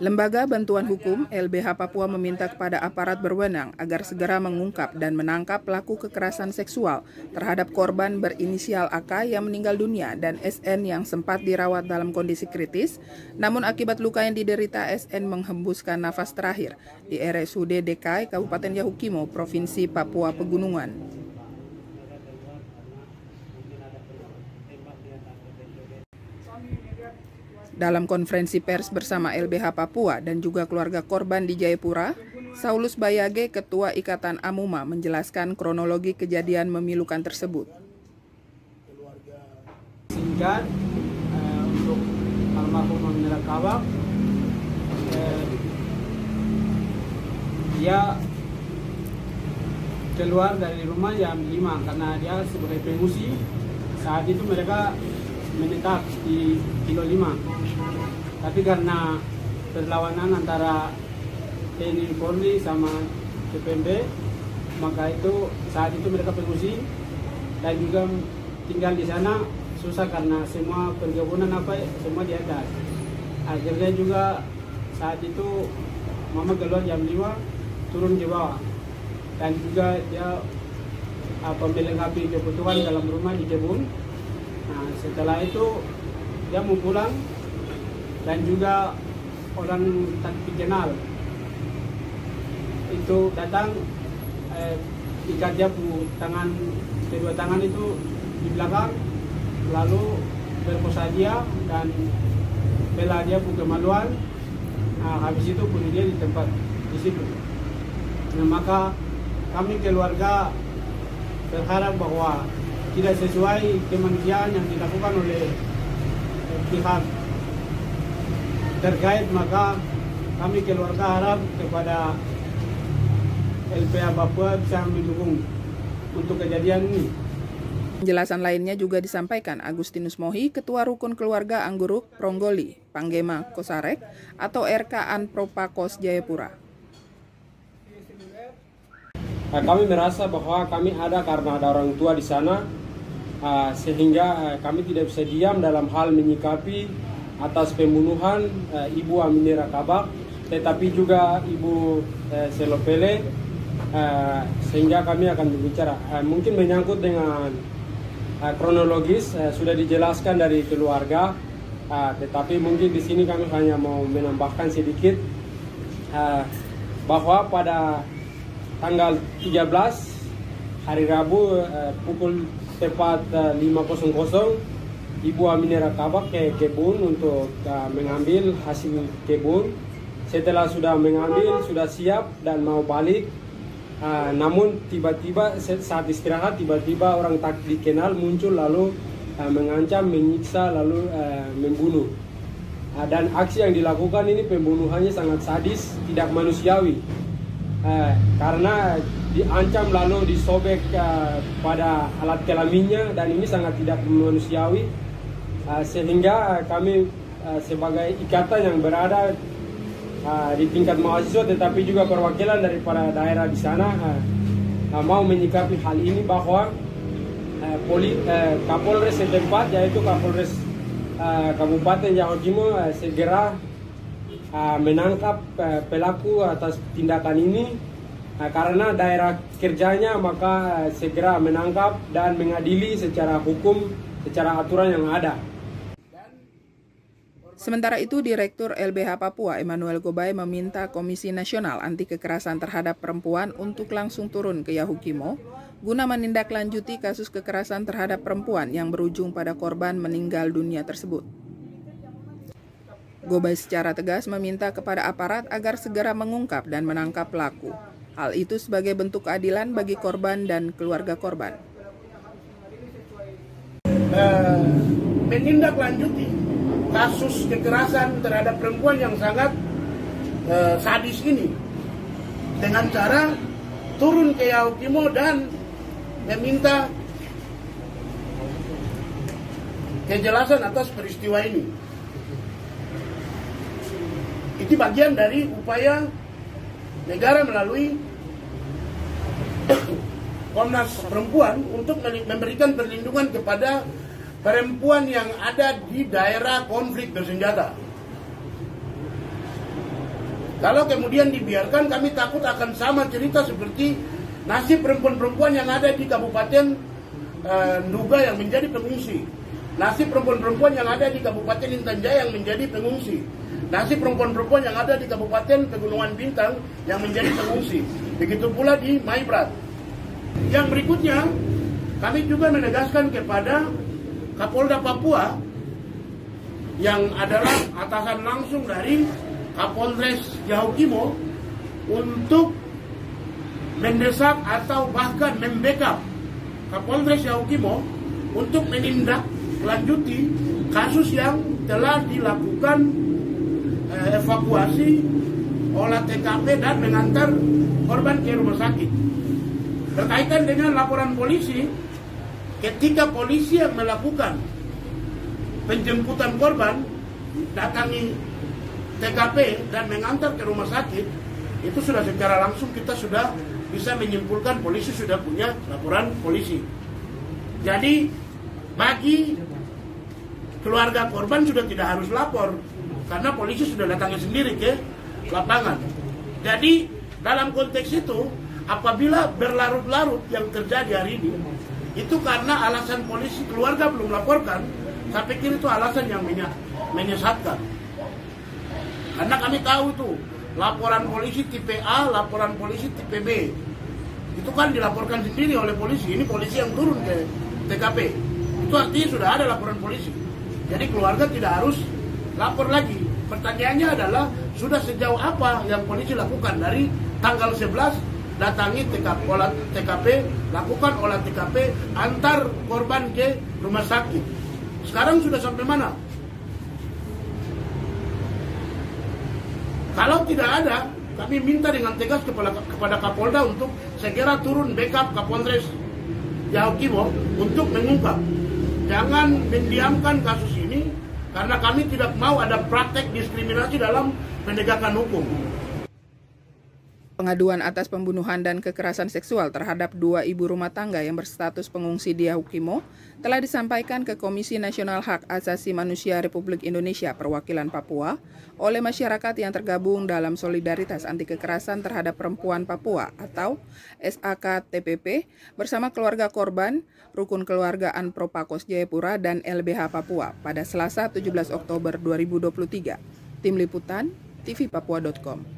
Lembaga Bantuan Hukum LBH Papua meminta kepada aparat berwenang agar segera mengungkap dan menangkap pelaku kekerasan seksual terhadap korban berinisial AK yang meninggal dunia dan SN yang sempat dirawat dalam kondisi kritis, namun akibat luka yang diderita SN menghembuskan nafas terakhir di RSUD DKI Kabupaten Yahukimo, Provinsi Papua Pegunungan. Dalam konferensi pers bersama LBH Papua dan juga keluarga korban di Jayapura, Saulus Bayage, Ketua Ikatan Amuma, menjelaskan kronologi kejadian memilukan tersebut. Singkat untuk almarhum Amira Kabak, dia keluar dari rumah jam 5 karena dia sebagai pengungsi. Saat itu mereka menetap di Kilo 5, tapi karena perlawanan antara TNI Polri sama CPMB, maka itu saat itu mereka pengungsi dan juga tinggal di sana susah karena semua perkebunan semua di atas. Akhirnya juga saat itu mama keluar jam 5 turun ke bawah dan juga dia melengkapi kebutuhan dalam rumah di kebun. Nah, setelah itu dia mau pulang dan juga orang tak dikenal itu datang ikat dia tangan, kedua tangan itu di belakang, lalu berkosa dia dan bela dia kemaluan. Nah, habis itu bunuh dia di tempat di situ. Nah, maka kami keluarga berharap bahwa tidak sesuai kemanusiaan yang dilakukan oleh pihak terkait, maka kami keluarga harap kepada LBH Papua bisa mendukung untuk kejadian ini. Penjelasan lainnya juga disampaikan Agustinus Mohi, Ketua Rukun Keluarga Angguruk Pronggoli, Panggema Kosarek atau RK Anpropakos Jayapura. Kami merasa bahwa kami ada karena ada orang tua di sana, sehingga kami tidak bisa diam dalam hal menyikapi atas pembunuhan Ibu Amira Kabak, tetapi juga Ibu Selopele, sehingga kami akan berbicara. Mungkin menyangkut dengan kronologis sudah dijelaskan dari keluarga, tetapi mungkin di sini kami hanya mau menambahkan sedikit bahwa pada tanggal 13 hari Rabu pukul tepat 5.00 Ibu Amira Kabak ke kebun untuk mengambil hasil kebun. Setelah sudah mengambil, sudah siap dan mau balik, namun tiba-tiba saat istirahat tiba-tiba orang tak dikenal muncul lalu mengancam, menyiksa lalu membunuh. Dan aksi yang dilakukan ini pembunuhannya sangat sadis, tidak manusiawi. Karena diancam lalu disobek pada alat kelaminnya, dan ini sangat tidak manusiawi, sehingga kami sebagai ikatan yang berada di tingkat mahasiswa tetapi juga perwakilan daripada daerah di sana mau menyikapi hal ini bahwa Kapolres setempat, yaitu Kapolres Kabupaten Yahukimo, segera menangkap pelaku atas tindakan ini, karena daerah kerjanya, maka segera menangkap dan mengadili secara hukum, secara aturan yang ada. Sementara itu, Direktur LBH Papua Emmanuel Gobay meminta Komisi Nasional Anti Kekerasan Terhadap Perempuan untuk langsung turun ke Yahukimo guna menindaklanjuti kasus kekerasan terhadap perempuan yang berujung pada korban meninggal dunia tersebut. Gobay secara tegas meminta kepada aparat agar segera mengungkap dan menangkap pelaku. Hal itu sebagai bentuk keadilan bagi korban dan keluarga korban. Menindaklanjuti kasus kekerasan terhadap perempuan yang sangat sadis ini dengan cara turun ke Yahukimo dan meminta kejelasan atas peristiwa ini. Itu bagian dari upaya negara melalui Komnas Perempuan untuk memberikan perlindungan kepada perempuan yang ada di daerah konflik bersenjata. Kalau kemudian dibiarkan, kami takut akan sama cerita seperti nasib perempuan-perempuan yang ada di Kabupaten Nduga yang menjadi pengungsi, nasib perempuan-perempuan yang ada di Kabupaten Intan Jaya yang menjadi pengungsi, nasib perempuan-perempuan yang ada di Kabupaten Pegunungan Bintang yang menjadi pengungsi. Begitu pula di Maibrat. Yang berikutnya, kami juga menegaskan kepada Kapolda Papua yang adalah atasan langsung dari Kapolres Yahukimo untuk mendesak atau bahkan membackup Kapolres Yahukimo untuk menindaklanjuti kasus yang telah dilakukan evakuasi olah TKP dan mengantar korban ke rumah sakit. Berkaitan dengan laporan polisi, ketika polisi yang melakukan penjemputan korban datangi TKP dan mengantar ke rumah sakit, itu sudah secara langsung kita sudah bisa menyimpulkan polisi sudah punya laporan polisi. Jadi bagi keluarga korban sudah tidak harus lapor karena polisi sudah datangnya sendiri ke lapangan. Jadi dalam konteks itu, apabila berlarut-larut yang terjadi hari ini, itu karena alasan polisi keluarga belum laporkan, saya pikir itu alasan yang menyesatkan. Karena kami tahu itu laporan polisi tipe A, laporan polisi tipe B, itu kan dilaporkan sendiri oleh polisi. Ini polisi yang turun ke TKP, itu artinya sudah ada laporan polisi. Jadi keluarga tidak harus lapor lagi. Pertanyaannya adalah sudah sejauh apa yang polisi lakukan dari tanggal 11 datangi olah TKP, lakukan olah TKP, antar korban ke rumah sakit. Sekarang sudah sampai mana? Kalau tidak ada, kami minta dengan tegas kepada Kapolda untuk segera turun backup Kapolres Yahukimo untuk mengungkap. Jangan mendiamkan kasus ini, karena kami tidak mau ada praktek diskriminasi dalam penegakan hukum. Pengaduan atas pembunuhan dan kekerasan seksual terhadap 2 ibu rumah tangga yang berstatus pengungsi di Yahukimo telah disampaikan ke Komisi Nasional Hak Asasi Manusia Republik Indonesia Perwakilan Papua oleh masyarakat yang tergabung dalam Solidaritas Anti Kekerasan Terhadap Perempuan Papua atau SAKTPP bersama keluarga korban, Rukun Keluarga Anpropakos Jayapura dan LBH Papua pada Selasa 17 Oktober 2023. Tim Liputan, tvpapua.com.